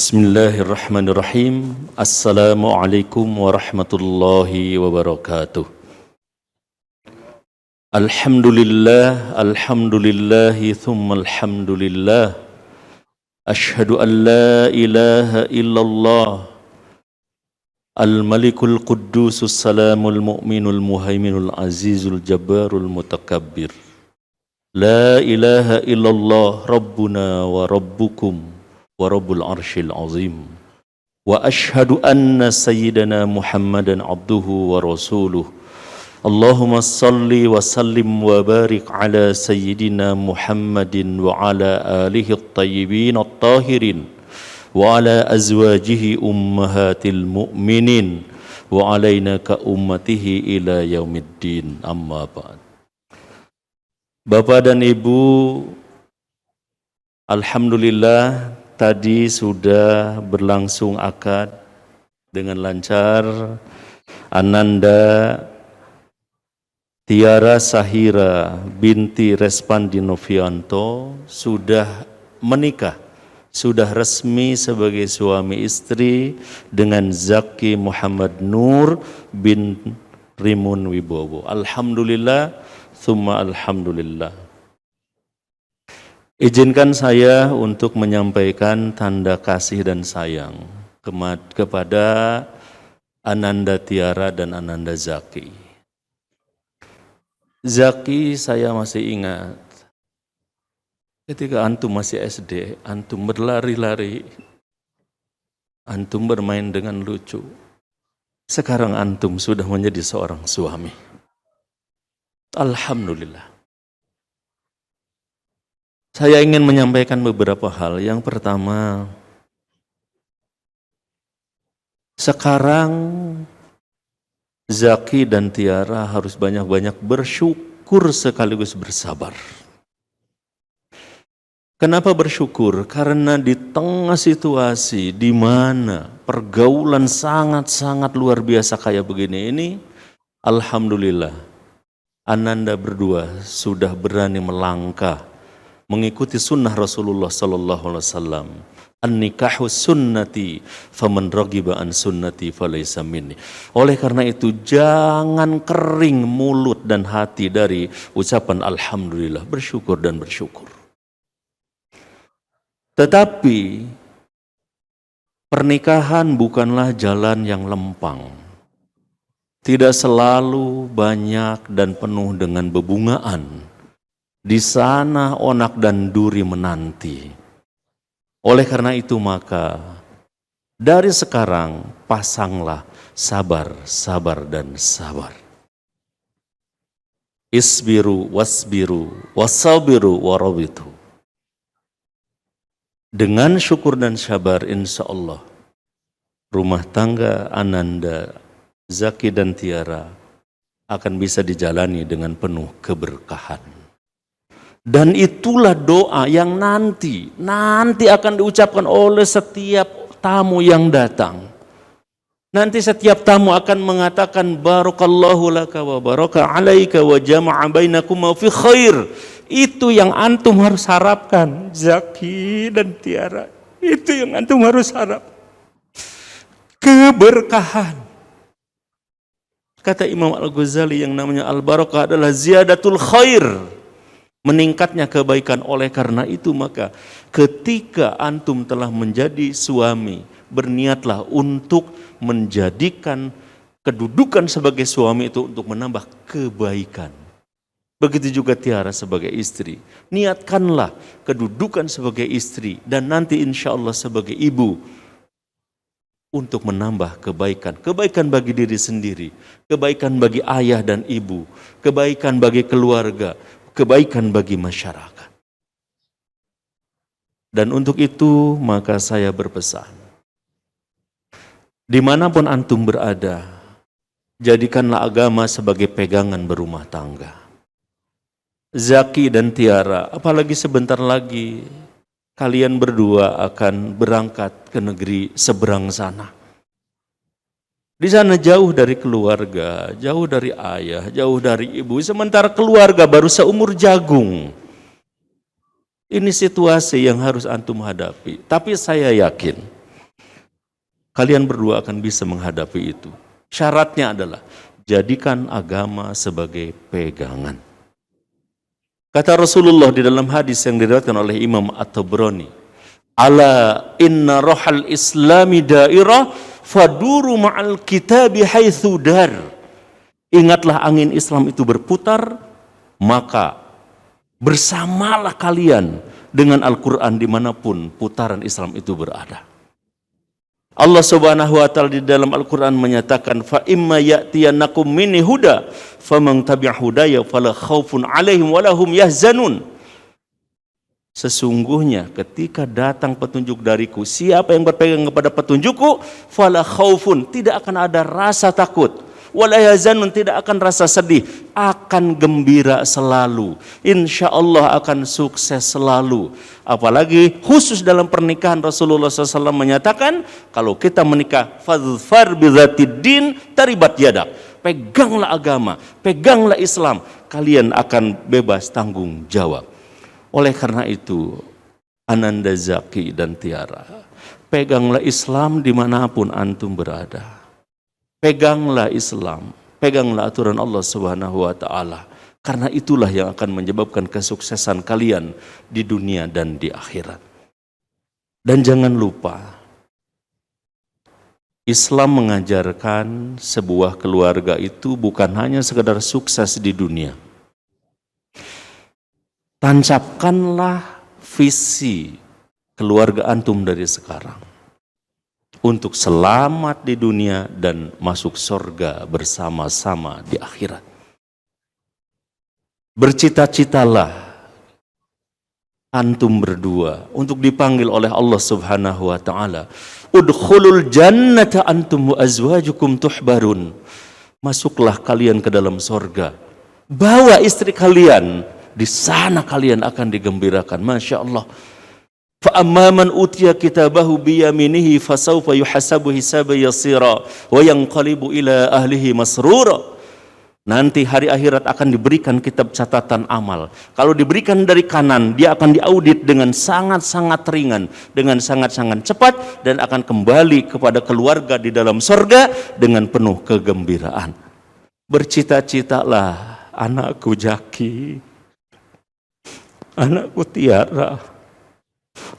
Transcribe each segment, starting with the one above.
Bismillahirrahmanirrahim. Assalamualaikum warahmatullahi wabarakatuh. Alhamdulillahi thumma alhamdulillah. Ashhadu an la ilaha illallah. Al-Malikul Quddusus Salamul Mu'minul Muhaiminul Azizul Jabbarul Mutakabbir. La ilaha illallah Rabbuna wa Rabbukum wa Rabbul Arshil Azim. Wa ashhadu anna Sayyidana Muhammadan abduhu wa rasuluh. Allahumma salli wa sallim wa barik ala Sayyidina Muhammadin wa ala alihi at-tayyibin at-tahirin wa ala azwajihi ummahatil mu'minin wa alaina ka ummatihi ila yaumiddin, amma ba'd. Bapak dan Ibu, alhamdulillah tadi sudah berlangsung akad dengan lancar. Ananda Tiara Sahira binti Respandi Novianto sudah menikah, sudah resmi sebagai suami istri dengan Zaki Muhammad Nur bin Rimun Wibowo. Alhamdulillah, tsumma alhamdulillah. Izinkan saya untuk menyampaikan tanda kasih dan sayang kepada Ananda Tiara dan Ananda Zaki. Zaki, saya masih ingat ketika antum masih SD, antum berlari-lari, antum bermain dengan lucu. Sekarang antum sudah menjadi seorang suami. Alhamdulillah. Saya ingin menyampaikan beberapa hal. Yang pertama, sekarang Zaki dan Tiara harus banyak-banyak bersyukur sekaligus bersabar. Kenapa bersyukur? Karena di tengah situasi di mana pergaulan sangat-sangat luar biasa kayak begini ini, alhamdulillah, Ananda berdua sudah berani melangkah mengikuti sunnah Rasulullah sallallahu alaihi wasallam. An-nikahu sunnati faman raghiba an sunnati falaysa minni. Oleh karena itu jangan kering mulut dan hati dari ucapan alhamdulillah, bersyukur dan bersyukur. Tetapi pernikahan bukanlah jalan yang lempang. Tidak selalu banyak dan penuh dengan bebungaan. Di sana onak dan duri menanti. Oleh karena itu maka dari sekarang pasanglah sabar, sabar dan sabar. Isbiru wasbiru wasabiru warabitu. Dengan syukur dan sabar insya Allah rumah tangga Ananda, Zaki dan Tiara akan bisa dijalani dengan penuh keberkahan. Dan itulah doa yang nanti akan diucapkan oleh setiap tamu yang datang. Nanti setiap tamu akan mengatakan barakallahu laka wa baraka alaika wa jama'a bainakuma fi khair. Itu yang antum harus harapkan, Zaki dan Tiara. Itu yang antum harus harap. Keberkahan. Kata Imam Al-Ghazali yang namanya al-barakah adalah ziyadatul khair. Meningkatnya kebaikan. Oleh karena itu maka ketika antum telah menjadi suami, berniatlah untuk menjadikan kedudukan sebagai suami itu untuk menambah kebaikan. Begitu juga Tiara sebagai istri. Niatkanlah kedudukan sebagai istri dan nanti insya Allah sebagai ibu untuk menambah kebaikan. Kebaikan bagi diri sendiri, kebaikan bagi ayah dan ibu, kebaikan bagi keluarga, kebaikan bagi masyarakat. Dan untuk itu maka saya berpesan, dimanapun antum berada, jadikanlah agama sebagai pegangan berumah tangga. Zaki dan Tiara, apalagi sebentar lagi kalian berdua akan berangkat ke negeri seberang sana. Di sana jauh dari keluarga, jauh dari ayah, jauh dari ibu. Sementara keluarga baru seumur jagung. Ini situasi yang harus antum hadapi. Tapi saya yakin Kalian berdua akan bisa menghadapi itu. Syaratnya adalah jadikan agama sebagai pegangan. Kata Rasulullah di dalam hadis yang diriwayatkan oleh Imam At-Tabrani, ala inna rohal islami dairah faduru ma'al kitabi haitsu dar. Ingatlah angin Islam itu berputar, maka bersamalah kalian dengan Al-Quran dimanapun putaran Islam itu berada. Allah Subhanahu wa ta'ala di dalam Al-Quran menyatakan, fa imma ya'tiyannakum minni huda faman tabi'a hudaya fala khaufun 'alaihim wala hum yahzanun. Sesungguhnya ketika datang petunjuk dariku, siapa yang berpegang kepada petunjukku, fala khaufun, tidak akan ada rasa takut, wala yahzanun, tidak akan rasa sedih, akan gembira selalu, insya Allah akan sukses selalu. Apalagi khusus dalam pernikahan, Rasulullah SAW menyatakan, kalau kita menikah, fadhfar bidzatid din taribat yadak, peganglah agama, peganglah Islam, kalian akan bebas tanggung jawab. Oleh karena itu, Ananda Zaki dan Tiara, peganglah Islam dimanapun antum berada. Peganglah Islam, peganglah aturan Allah Subhanahu wa ta'ala. Karena itulah yang akan menyebabkan kesuksesan kalian di dunia dan di akhirat. Dan jangan lupa, Islam mengajarkan sebuah keluarga itu bukan hanya sekedar sukses di dunia. Tancapkanlah visi keluarga antum dari sekarang untuk selamat di dunia dan masuk surga bersama-sama di akhirat. Bercita-citalah antum berdua untuk dipanggil oleh Allah Subhanahu wa ta'ala, udkhulul jannata antum wa azwajukum tuhbarun. Masuklah kalian ke dalam surga, bawa istri kalian, di sana kalian akan digembirakan. Masya Allah. Fa amman utiya kitabahu biyaminihi fasawfa yuhasabu hisaban yasira wa yanqalibu ila ahlihi masrura. Nanti hari akhirat akan diberikan kitab catatan amal. Kalau diberikan dari kanan, dia akan diaudit dengan sangat-sangat ringan, dengan sangat-sangat cepat, dan akan kembali kepada keluarga di dalam surga dengan penuh kegembiraan. Bercita-citalah anakku Jaki, anakku Tiara,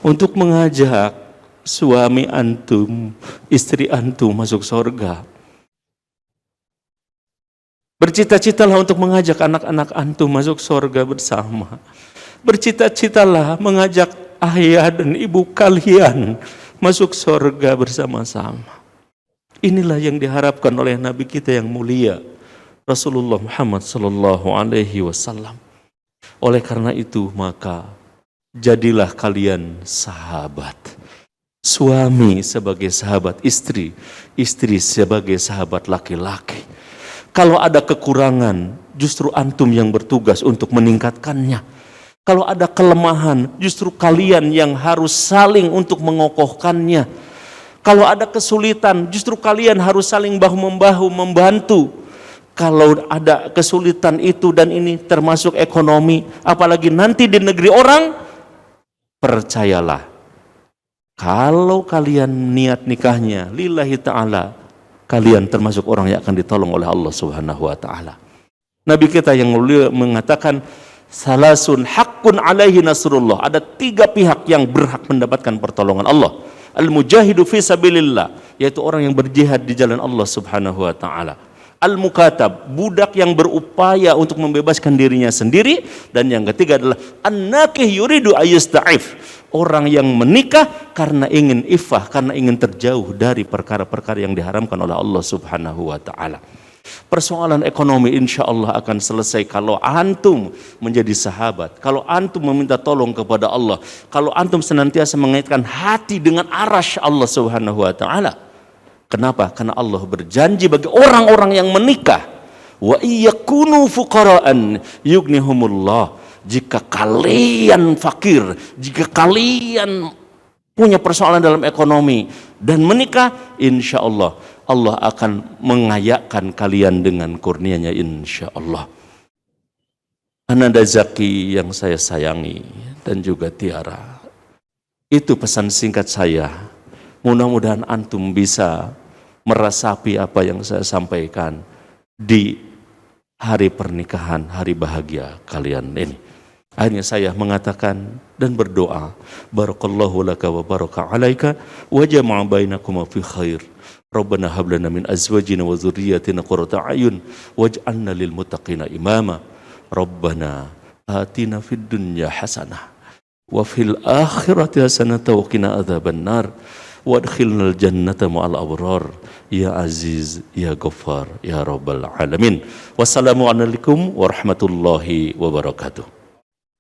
untuk mengajak suami antum, istri antum masuk surga. Bercita-citalah untuk mengajak anak-anak antum masuk surga bersama. Bercita-citalah mengajak ayah dan ibu kalian masuk surga bersama-sama. Inilah yang diharapkan oleh Nabi kita yang mulia, Rasulullah Muhammad sallallahu alaihi wasallam. Oleh karena itu, maka jadilah kalian sahabat. Suami sebagai sahabat istri, istri sebagai sahabat laki-laki. Kalau ada kekurangan, justru antum yang bertugas untuk meningkatkannya. Kalau ada kelemahan, justru kalian yang harus saling untuk mengokohkannya. Kalau ada kesulitan, justru kalian harus saling bahu-membahu membantu. Kalau ada kesulitan itu dan ini termasuk ekonomi, apalagi nanti di negeri orang, percayalah, kalau kalian niat nikahnya lillahi ta'ala, kalian termasuk orang yang akan ditolong oleh Allah Subhanahu wa ta'ala. Nabi kita yang mulia mengatakan, salasun haqqun alaihi nasrullah. Ada 3 pihak yang berhak mendapatkan pertolongan Allah. Al-mujahidu fi sabilillah, yaitu orang yang berjihad di jalan Allah Subhanahu wa ta'ala. Al-mukatab, budak yang berupaya untuk membebaskan dirinya sendiri. Dan yang ketiga adalah an-nakih yuridu ayyasta'if, orang yang menikah karena ingin iffah, karena ingin terjauh dari perkara-perkara yang diharamkan oleh Allah Subhanahu wa ta'ala. Persoalan ekonomi insya Allah akan selesai kalau antum menjadi sahabat, kalau antum meminta tolong kepada Allah, kalau antum senantiasa mengaitkan hati dengan arasy Allah Subhanahu wa ta'ala. Kenapa? Karena Allah berjanji bagi orang-orang yang menikah, wa iyakunu fuqara'an yughnihumullah. Jika kalian fakir, jika kalian punya persoalan dalam ekonomi dan menikah, insya Allah Allah akan mengayakkan kalian dengan kurnianya insya Allah. Ananda Zaki yang saya sayangi dan juga Tiara, itu pesan singkat saya Mudah-mudahan antum bisa meresapi apa yang saya sampaikan di hari pernikahan, hari bahagia kalian ini. Akhirnya saya mengatakan dan berdoa, barakallahu laka wa baraka alaika wa jama'a bainakuma fi khair. Rabbana hab lana min azwajina wa dzurriyyatina qurrata a'yun waj'alna lil muttaqina imama. Rabbana atina fid dunya hasanah wa fil akhirati hasanah wa qina adzabannar. Wadkhilnal jannata ma'al abrar ya aziz ya ghaffar ya rabbal alamin. Wassalamualaikum warahmatullahi wabarakatuh.